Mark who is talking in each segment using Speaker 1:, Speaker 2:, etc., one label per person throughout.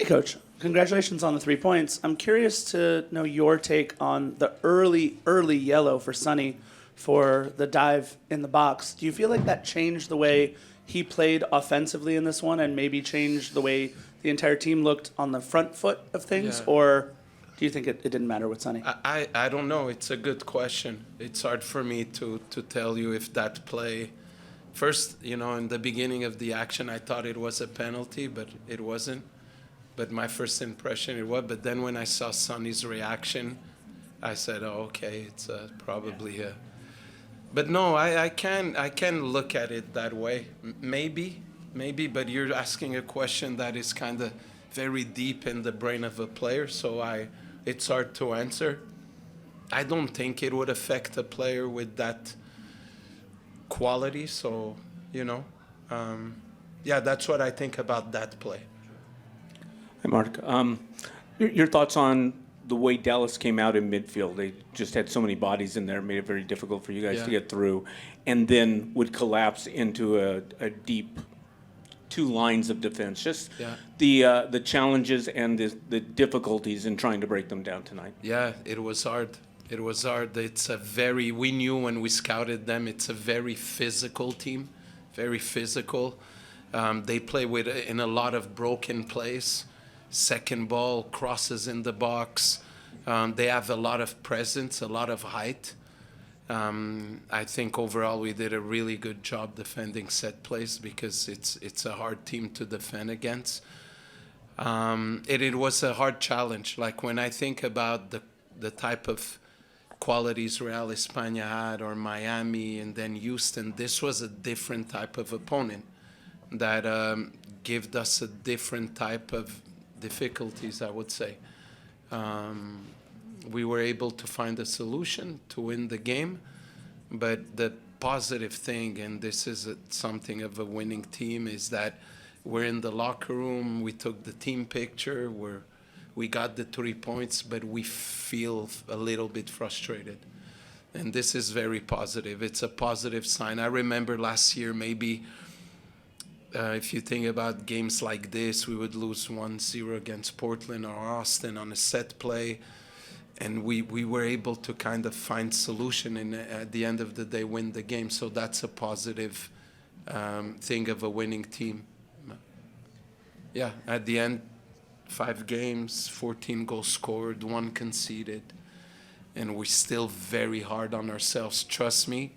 Speaker 1: Hey, Coach. Congratulations on the 3 points. I'm curious to know your take on the early yellow for Sonny for the dive in the box. Do you feel like that changed the way he played offensively in this one and maybe changed the way the entire team looked on the front foot of things?
Speaker 2: Yeah.
Speaker 1: Or do you think it didn't matter with Sonny?
Speaker 2: I don't know. It's a good question. It's hard for me to tell you if that play. First, in the beginning of the action, I thought it was a penalty, but it wasn't. But my first impression, it was. But then when I saw Sonny's reaction, I said, "Oh, okay, it's probably a." But no, I can look at it that way. Maybe. But you're asking a question that is kind of very deep in the brain of a player, so it's hard to answer. I don't think it would affect a player with that quality. So, that's what I think about that play.
Speaker 3: Hi, Mark. Your thoughts on the way Dallas came out in midfield? They just had so many bodies in there, made it very difficult for you guys to get through, and then would collapse into a deep two lines of defense. Just the challenges and the difficulties in trying to break them down tonight.
Speaker 2: Yeah, it was hard. We knew when we scouted them, it's a very physical team, very physical. They play in a lot of broken plays, second ball, crosses in the box. They have a lot of presence, a lot of height. I think overall we did a really good job defending set plays because it's a hard team to defend against. It was a hard challenge. Like when I think about the type of qualities Real España had, or Miami, and then Houston, this was a different type of opponent that gave us a different type of difficulties, I would say. We were able to find a solution to win the game, but the positive thing, and this is something of a winning team, is that we're in the locker room, we took the team picture, we got the 3 points, but we feel a little bit frustrated. And this is very positive. It's a positive sign. I remember last year, maybe if you think about games like this, we would lose 1-0 against Portland or Austin on a set play. And we were able to kind of find solution and at the end of the day win the game. So that's a positive thing of a winning team. Yeah, at the end, 5 games, 14 goals scored, 1 conceded. And we're still very hard on ourselves. Trust me,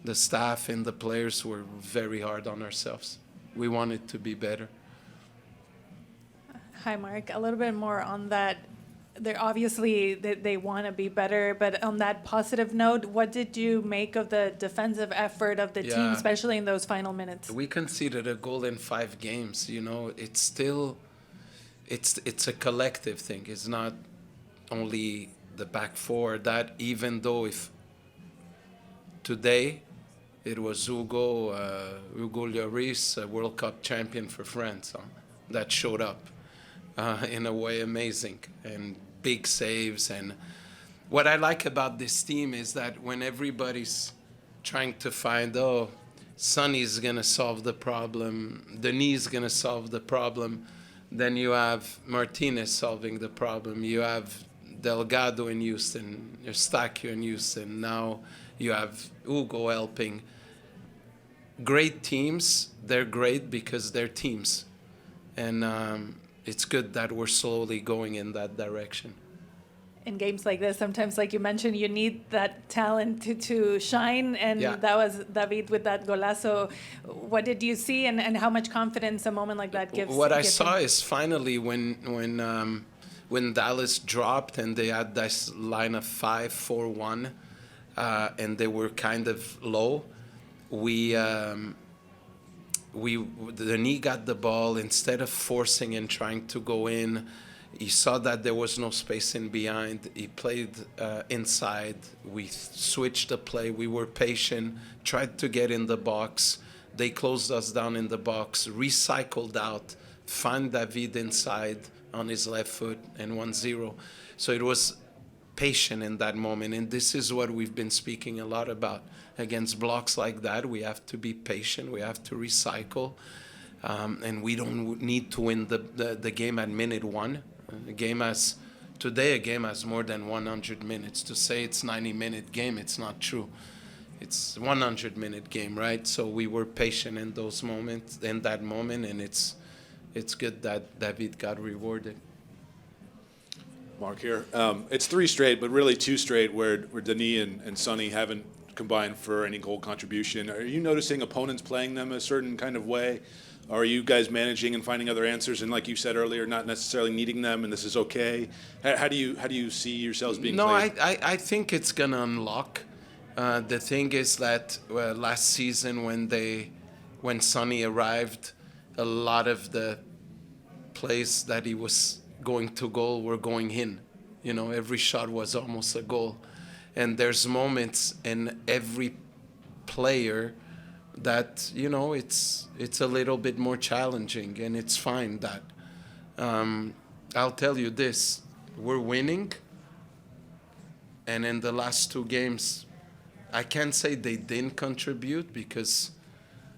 Speaker 2: the staff and the players were very hard on ourselves. We wanted to be better.
Speaker 4: Hi, Mark. A little bit more on that. They're obviously they want to be better, but on that positive note, what did you make of the defensive effort of the team, especially in those final minutes?
Speaker 2: We conceded a goal in 5 games. It's still, it's a collective thing. It's not only the back four. That even though if today it was Hugo Lloris, a World Cup champion for France, that showed up. In a way amazing, and big saves. And what I like about this team is that when everybody's trying to find, Sonny's going to solve the problem, Denis going to solve the problem, then you have Martinez solving the problem, you have Delgado in Houston, Eustáquio in Houston, now you have Hugo helping. Great teams, they're great because they're teams. And it's good that we're slowly going in that direction.
Speaker 4: In games like this, sometimes, like you mentioned, you need that talent to shine, and that was David with that golazo. What did you see, and how much confidence a moment like that gives?
Speaker 2: What I saw is finally when Dallas dropped and they had this line of 5-4-1, and they were kind of low, the knee got the ball. Instead of forcing and trying to go in, he saw that there was no space in behind. He played inside. We switched the play. We were patient, tried to get in the box. They closed us down in the box, recycled out, found David inside on his left foot, and 1-0. So it was patient in that moment. And this is what we've been speaking a lot about. Against blocks like that, we have to be patient. We have to recycle. and we don't need to win the game at minute one. A game has more than 100 minutes. To say it's 90-minute game, it's not true. It's 100-minute game, right? So we were patient in that moment, and it's good that David got rewarded.
Speaker 5: Mark here. It's 3 straight, but really 2 straight where Denis and Sonny haven't combined for any goal contribution. Are you noticing opponents playing them a certain kind of way? Or are you guys managing and finding other answers? And like you said earlier, not necessarily needing them, and this is okay. How do you see yourselves being played?
Speaker 2: No, I think it's gonna unlock. The thing is that last season when Sonny arrived, a lot of the plays that he was going to goal were going in. Every shot was almost a goal. And there's moments in every player that, it's a little bit more challenging, and it's fine that. I'll tell you this, we're winning, and in the last 2 games, I can't say they didn't contribute, because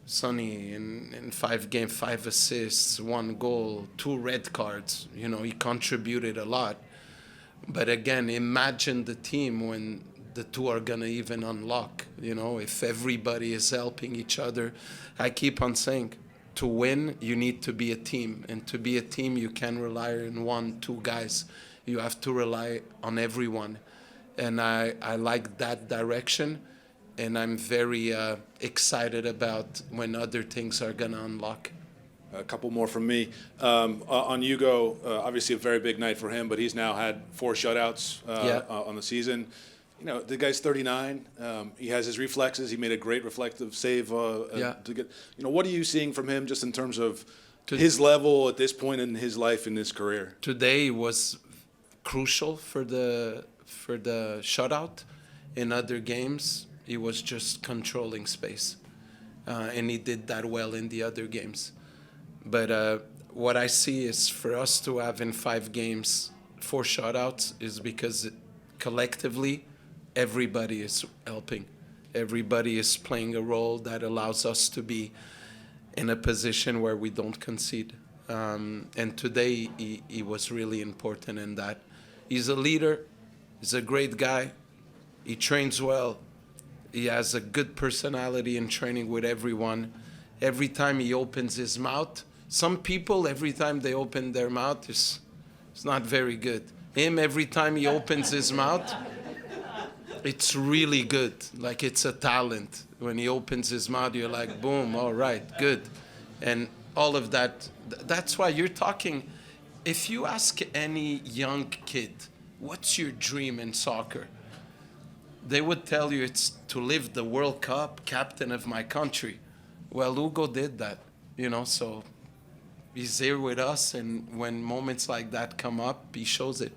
Speaker 2: Sonny in 5 games, 5 assists, 1 goal, 2 red cards, he contributed a lot. But again, imagine the team when the 2 are gonna even unlock, if everybody is helping each other. I keep on saying, to win, you need to be a team. And to be a team, you can't rely on 1, 2 guys. You have to rely on everyone. And I like that direction. And I'm very excited about when other things are gonna unlock.
Speaker 5: A couple more from me. On Hugo, obviously a very big night for him, but he's now had 4 shutouts on the season. The guy's 39. He has his reflexes. He made a great reflective save to get. What are you seeing from him just in terms of his level at this point in his life, in his career?
Speaker 2: Today was crucial for the shutout. In other games, he was just controlling space, and he did that well in the other games. But what I see is, for us to have in 5 games 4 shutouts is because collectively everybody is helping. Everybody is playing a role that allows us to be in a position where we don't concede. And today he was really important in that. He's a leader. He's a great guy. He trains well. He has a good personality in training with everyone. Every time he opens his mouth, some people, every time they open their mouth, it's not very good. Him, every time he opens his mouth, it's really good. Like, it's a talent. When he opens his mouth, you're like, boom, all right, good. And all of that, that's why you're talking. If you ask any young kid, what's your dream in soccer? They would tell you it's to live the World Cup, captain of my country. Well, Hugo did that, so he's here with us, and when moments like that come up, he shows it.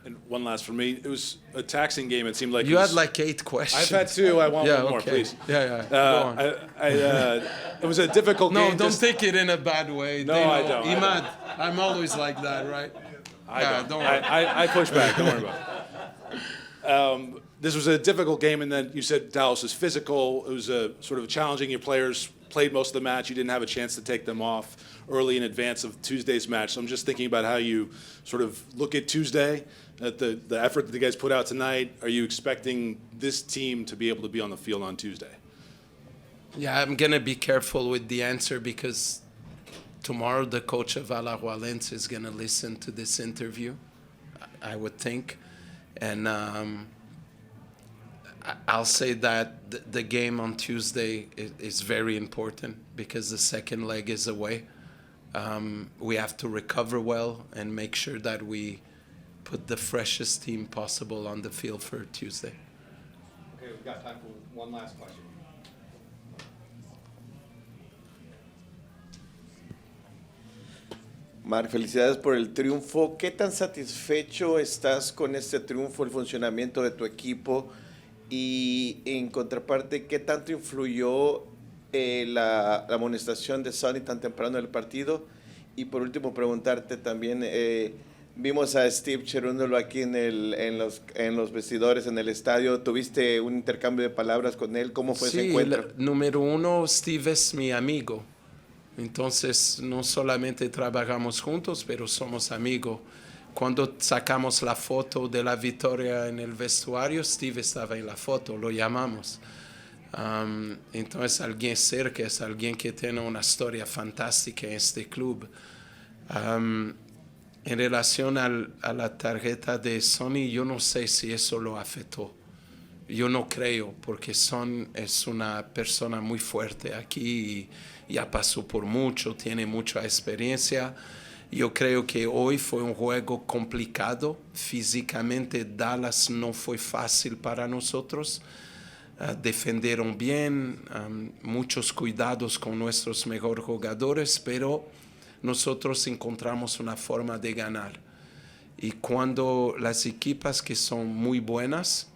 Speaker 5: And one last for me. It was a taxing game. It seemed like
Speaker 2: you had like 8 questions.
Speaker 5: I've had 2. I want one more, please.
Speaker 2: Yeah. Go on.
Speaker 5: It was a difficult game.
Speaker 2: No, don't take it in a bad way.
Speaker 5: No, I don't.
Speaker 2: Imad, I'm always like that, right?
Speaker 5: Don't worry. I push back. Don't worry about it. This was a difficult game, and then you said Dallas was physical. It was a sort of challenging. Your players played most of the match. You didn't have a chance to take them off early in advance of Tuesday's match. So I'm just thinking about how you sort of look at Tuesday, at the effort that the guys put out tonight. Are you expecting this team to be able to be on the field on Tuesday?
Speaker 2: Yeah, I'm going to be careful with the answer, because tomorrow the coach of Alajuelense is going to listen to this interview, I would think. And I'll say that the game on Tuesday is very important, because the second leg is away. We have to recover well and make sure that we put the freshest team possible on the field for Tuesday.
Speaker 6: Okay, we've got time for one last question.
Speaker 7: Marc, felicidades por el triunfo. ¿Qué tan satisfecho estás con este triunfo, el funcionamiento de tu equipo? Y en contraparte, ¿qué tanto influyó la amonestación de Sonny tan temprano en el partido? Y por último, preguntarte también, vimos a Steve cherúndolo aquí en los vestidores, en el estadio. ¿Tuviste un intercambio de palabras con él? ¿Cómo fue ese encuentro?
Speaker 2: Número 1, Steve es mi amigo. Entonces, no solamente trabajamos juntos, pero somos amigos. Cuando sacamos la foto de la victoria en el vestuario, Steve estaba en la foto, lo llamamos. Entonces, alguien cerca, es alguien que tiene una historia fantástica en este club. En relación a la tarjeta de Sonny, yo no sé si eso lo afectó. Yo no creo, porque Son es una persona muy fuerte aquí y ya pasó por mucho, tiene mucha experiencia. Yo creo que hoy fue un juego complicado. Físicamente Dallas no fue fácil para nosotros. Defendieron bien, muchos cuidados con nuestros mejores jugadores, pero nosotros encontramos una forma de ganar. Y cuando las equipas que son muy buenas,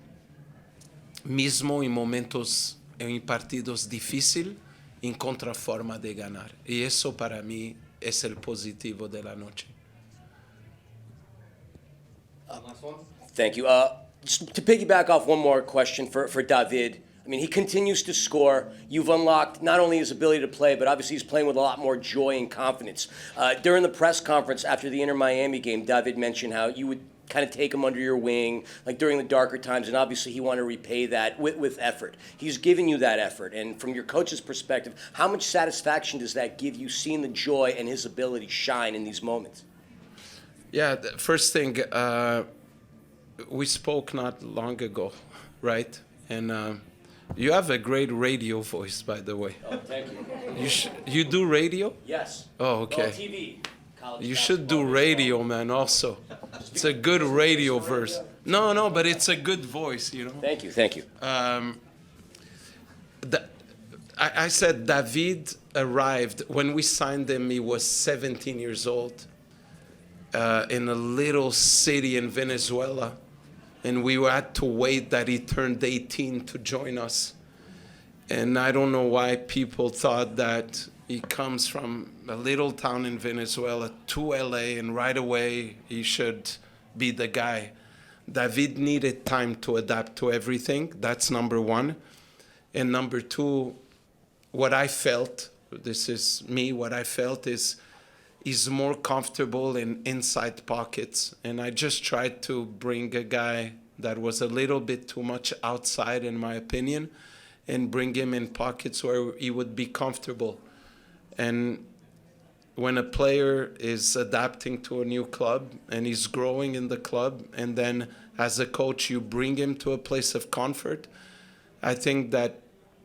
Speaker 2: mismo en momentos, en partidos difíciles, encuentra forma de ganar. Y eso para mí es el positivo de la noche.
Speaker 6: Last one.
Speaker 8: Thank you. Just to piggyback off one more question for David. I mean, he continues to score. You've unlocked not only his ability to play, but obviously he's playing with a lot more joy and confidence. During the press conference after the Inter-Miami game, David mentioned how you would kind of take him under your wing, like during the darker times, and obviously he wanted to repay that with effort. He's given you that effort, and from your coach's perspective, how much satisfaction does that give you, seeing the joy and his ability shine in these moments?
Speaker 2: Yeah, the first thing, we spoke not long ago, right? And you have a great radio voice, by the way.
Speaker 8: Oh, thank you.
Speaker 2: You do radio?
Speaker 8: Yes.
Speaker 2: Oh, okay.
Speaker 8: Well, TV. College
Speaker 2: You should do
Speaker 8: basketball,
Speaker 2: radio, man, also. It's a good radio verse. No, but it's a good voice, you know.
Speaker 8: Thank you, thank you.
Speaker 2: I said David arrived, when we signed him, he was 17 years old in a little city in Venezuela. And we had to wait that he turned 18 to join us. And I don't know why people thought that he comes from a little town in Venezuela to LA and right away he should be the guy. David needed time to adapt to everything. That's number one. And number two, what I felt, this is me, what I felt is he's more comfortable in inside pockets. And I just tried to bring a guy that was a little bit too much outside, in my opinion, and bring him in pockets where he would be comfortable. And when a player is adapting to a new club and he's growing in the club, and then as a coach you bring him to a place of comfort, I think that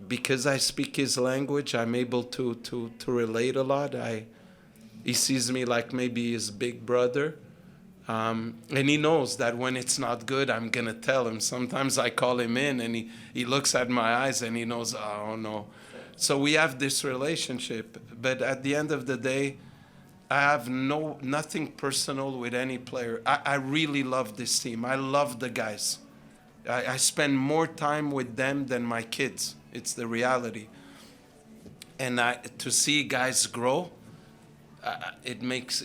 Speaker 2: because I speak his language, I'm able to relate a lot. He sees me like maybe his big brother. And he knows that when it's not good, I'm going to tell him. Sometimes I call him in and he looks at my eyes and he knows, oh no. So we have this relationship. But at the end of the day, I have nothing personal with any player. I really love this team. I love the guys. I spend more time with them than my kids. It's the reality. And to see guys grow, it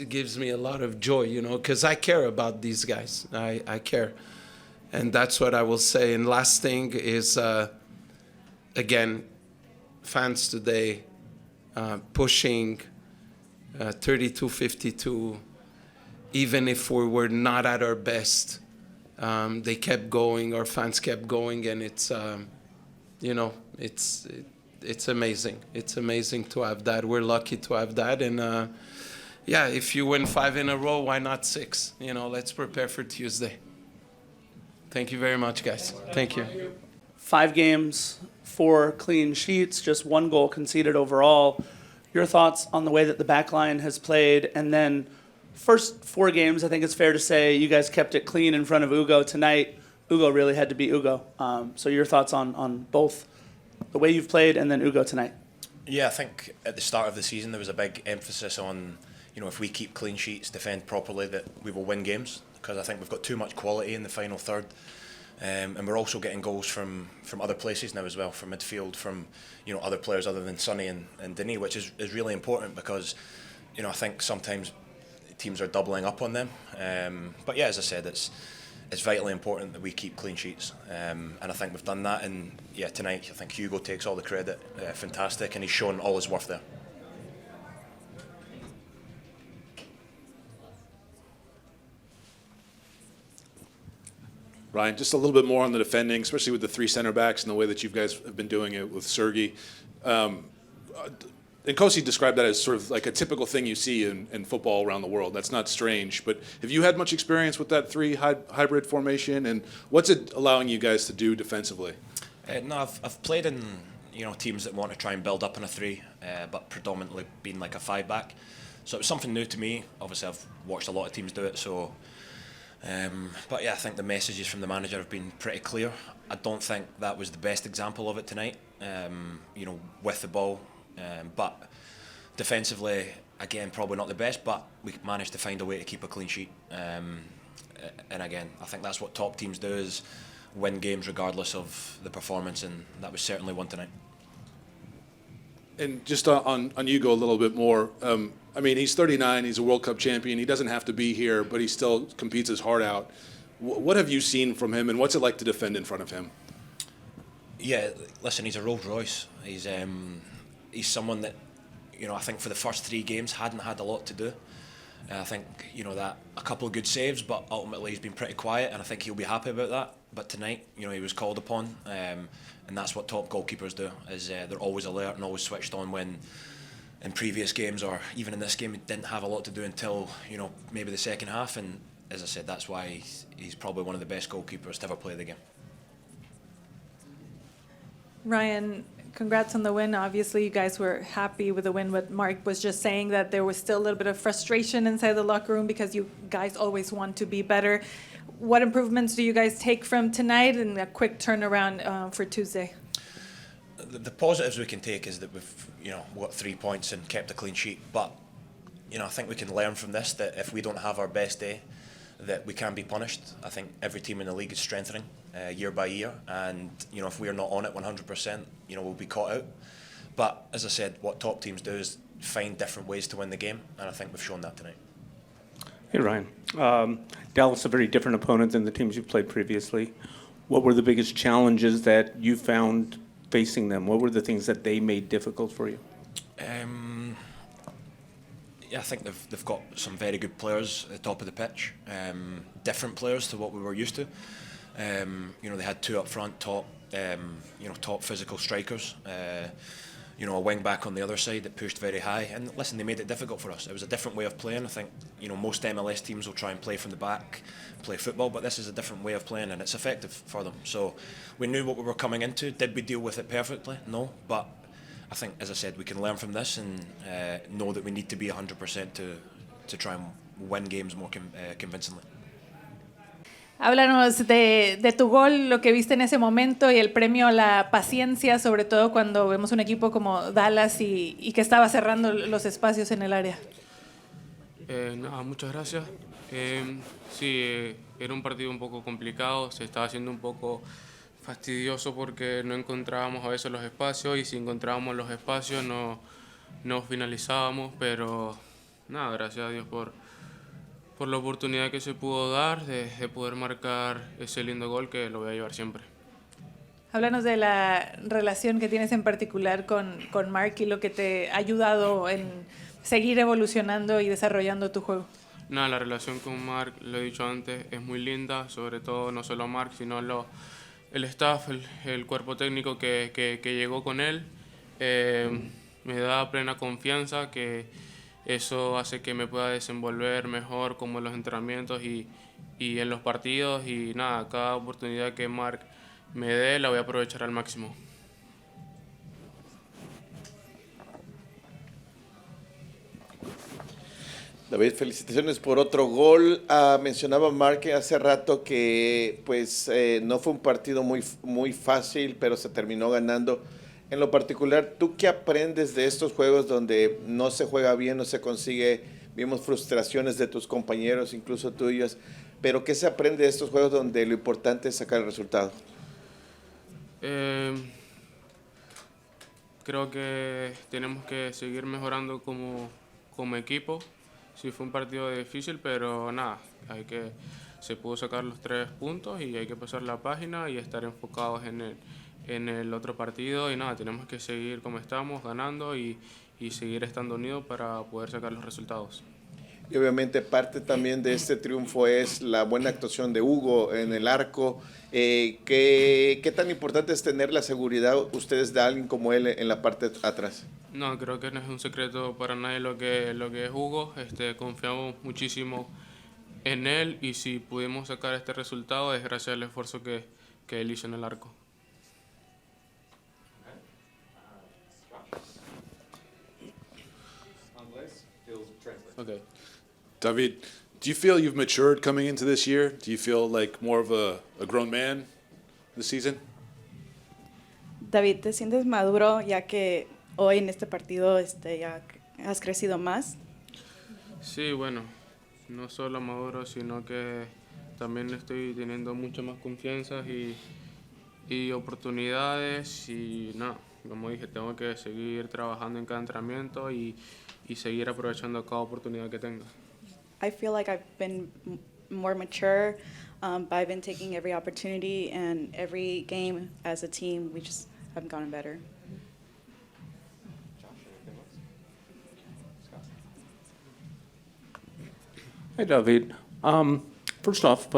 Speaker 2: gives me a lot of joy, you know, because I care about these guys. I care. And that's what I will say. And last thing is, again, fans today pushing 32-52, even if we were not at our best. They kept going, our fans kept going, and it's, you know, it's amazing. It's amazing to have that. We're lucky to have that. And yeah, if you win 5 in a row, why not 6? You know, let's prepare for Tuesday. Thank you very much, guys. Thank you.
Speaker 1: 5 games, 4 clean sheets, just 1 goal conceded overall. Your thoughts on the way that the back line has played, and then first 4 games, I think it's fair to say you guys kept it clean in front of Hugo. Tonight, Hugo really had to be Hugo. So your thoughts on both the way you've played and then Hugo tonight?
Speaker 9: Yeah, I think at the start of the season there was a big emphasis on, you know, if we keep clean sheets, defend properly, that we will win games, because I think we've got too much quality in the final third. And we're also getting goals from other places now as well, from midfield, from, you know, other players other than Sonny and Denis, which is really important because, you know, I think sometimes teams are doubling up on them. But yeah, as I said, it's vitally important that we keep clean sheets, and I think we've done that. And yeah, tonight I think Hugo takes all the credit. Fantastic, and he's shown all his worth there.
Speaker 5: Ryan, just a little bit more on the defending, especially with the three center backs and the way that you guys have been doing it with Sergei. And Kosi described that as sort of like a typical thing you see in football around the world. That's not strange. But have you had much experience with that three hybrid formation? And what's it allowing you guys to do defensively?
Speaker 9: No, I've played in teams that want to try and build up in a three, but predominantly being like a five back. So it was something new to me. Obviously, I've watched a lot of teams do it. So, but yeah, I think the messages from the manager have been pretty clear. I don't think that was the best example of it tonight. With the ball. But defensively, again, probably not the best, but we managed to find a way to keep a clean sheet. And again, I think that's what top teams do, is win games regardless of the performance, and that was certainly one tonight.
Speaker 5: And just on Hugo a little bit more, I mean, he's 39, he's a World Cup champion, he doesn't have to be here, but he still competes his heart out. What have you seen from him, and what's it like to defend in front of him?
Speaker 9: Yeah, listen, he's a Rolls Royce. He's someone that, I think for the first 3 games hadn't had a lot to do. I think, that a couple of good saves, but ultimately he's been pretty quiet, and I think he'll be happy about that. But tonight, he was called upon, and that's what top goalkeepers do, is they're always alert and always switched on when in previous games, or even in this game, he didn't have a lot to do until, maybe the second half. And as I said, that's why he's probably one of the best goalkeepers to ever play the game.
Speaker 4: Ryan, congrats on the win. Obviously, you guys were happy with the win, but Mark was just saying that there was still a little bit of frustration inside the locker room because you guys always want to be better. What improvements do you guys take from tonight and a quick turnaround for Tuesday?
Speaker 9: The positives we can take is that we've, got 3 points and kept a clean sheet. But, I think we can learn from this that if we don't have our best day, that we can be punished. I think every team in the league is strengthening year by year, and if we are not on it 100%, we'll be caught out. But as I said, what top teams do is find different ways to win the game, and I think we've shown that tonight.
Speaker 3: Hey Ryan, Dallas is a very different opponent than the teams you've played previously. What were the biggest challenges that you found facing them? What were the things that they made difficult for you?
Speaker 9: Yeah, I think they've got some very good players at the top of the pitch, different players to what we were used to. They had 2 up front, top physical strikers. A wing back on the other side that pushed very high. And listen, they made it difficult for us. It was a different way of playing. I think most MLS teams will try and play from the back, play football, but this is a different way of playing, and it's effective for them. So we knew what we were coming into. Did we deal with it perfectly? No, but I think, as I said, we can learn from this and know that we need to be 100% to try and win games more convincingly.
Speaker 4: Háblanos de tu gol, lo que viste en ese momento y el premio a la paciencia, sobre todo cuando vemos un equipo como Dallas y que estaba cerrando los espacios en el área.
Speaker 10: Muchas gracias. Sí, era un partido un poco complicado, se estaba haciendo un poco fastidioso porque no encontrábamos a veces los espacios, y si encontrábamos los espacios no finalizábamos, pero nada, gracias a Dios por la oportunidad que se pudo dar de poder marcar ese lindo gol que lo voy a llevar siempre.
Speaker 4: Háblanos de la relación que tienes en particular con Mark y lo que te ha ayudado en seguir evolucionando y desarrollando tu juego.
Speaker 10: Nada, la relación con Mark, lo he dicho antes, es muy linda, sobre todo no solo Mark, sino el staff, el cuerpo técnico que llegó con él. Me da plena confianza que eso hace que me pueda desenvolver mejor como en los entrenamientos y en los partidos, y nada, cada oportunidad que Mark me dé la voy a aprovechar al máximo.
Speaker 7: David, felicitaciones por otro gol. Mencionaba Mark hace rato que pues no fue un partido muy fácil, pero se terminó ganando. En lo particular, ¿tú qué aprendes de estos juegos donde no se juega bien, no se consigue? Vimos frustraciones de tus compañeros, incluso tuyas, pero ¿qué se aprende de estos juegos donde lo importante es sacar el resultado?
Speaker 10: Creo que tenemos que seguir mejorando como equipo. Sí, fue un partido difícil, pero nada, se pudo sacar los 3 puntos y hay que pasar la página y estar enfocados en el otro partido, y nada, tenemos que seguir como estamos, ganando y seguir estando unidos para poder sacar los resultados.
Speaker 7: Y obviamente parte también de este triunfo es la buena actuación de Hugo en el arco. ¿Qué tan importante es tener la seguridad ustedes de alguien como él en la parte atrás?
Speaker 10: No, creo que no es un secreto para nadie lo que es Hugo. Confiamos muchísimo en él y si pudimos sacar este resultado es gracias al esfuerzo que él hizo en el arco.
Speaker 5: Okay. David, do you feel you've matured coming into this year? Do you feel like more of a grown man this season?
Speaker 11: David, ¿te sientes maduro ya que hoy en este partido ya has crecido más?
Speaker 10: Sí, bueno, no solo maduro, sino que también estoy teniendo mucha más confianza y oportunidades y nada, como dije, tengo que seguir trabajando en cada entrenamiento y seguir aprovechando cada oportunidad que tenga.
Speaker 11: I feel like I've been more mature, but I've been taking every opportunity and every game as a team, we just have gotten better.
Speaker 3: Hey, David. First off,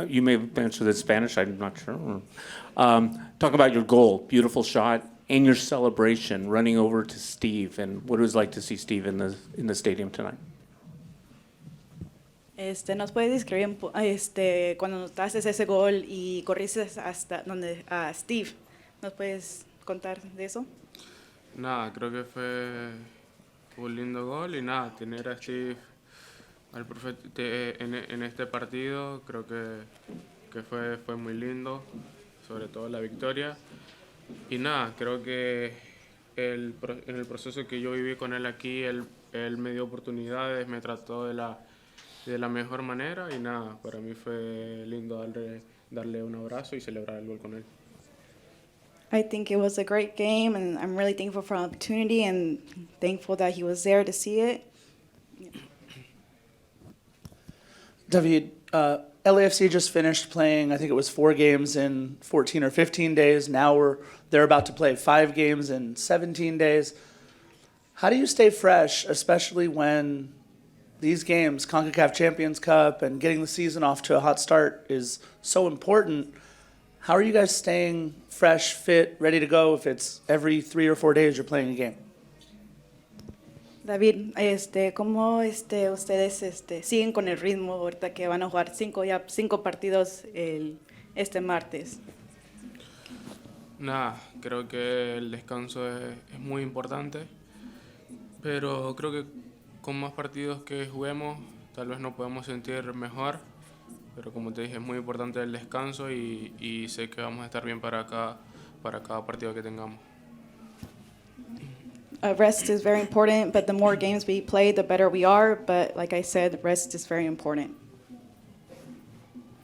Speaker 3: you may have answered in Spanish, I'm not sure. Talk about your goal, beautiful shot, and your celebration, running over to Steve, and what it was like to see Steve in the stadium tonight.
Speaker 11: ¿Nos puedes describir cuando haces ese gol y corriste hasta donde a Steve? ¿Nos puedes contar de eso?
Speaker 10: Nada, creo que fue un lindo gol y nada, tener a Steve en este partido creo que fue muy lindo, sobre todo la victoria. Y nada, creo que en el proceso que yo viví con él aquí, él me dio oportunidades, me trató de la mejor manera y nada, para mí fue lindo darle un abrazo y celebrar el gol con él.
Speaker 11: I think it was a great game, and I'm really thankful for the opportunity and thankful that he was there to see it.
Speaker 1: David, LAFC just finished playing, I think it was 4 games in 14 or 15 days. Now they're about to play 5 games in 17 days. How do you stay fresh, especially when these games, CONCACAF Champions Cup and getting the season off to a hot start is so important? How are you guys staying fresh, fit, ready to go if it's every 3 or 4 days you're playing a game?
Speaker 11: David, ¿cómo ustedes siguen con el ritmo ahorita que van a jugar 5 partidos este martes?
Speaker 10: Nada, creo que el descanso es muy importante, pero creo que con más partidos que juguemos tal vez nos podemos sentir mejor, pero como te dije es muy importante el descanso y sé que vamos a estar bien para cada partido que tengamos.
Speaker 11: Rest is very important, but the more games we play, the better we are. But like I said, rest is very important.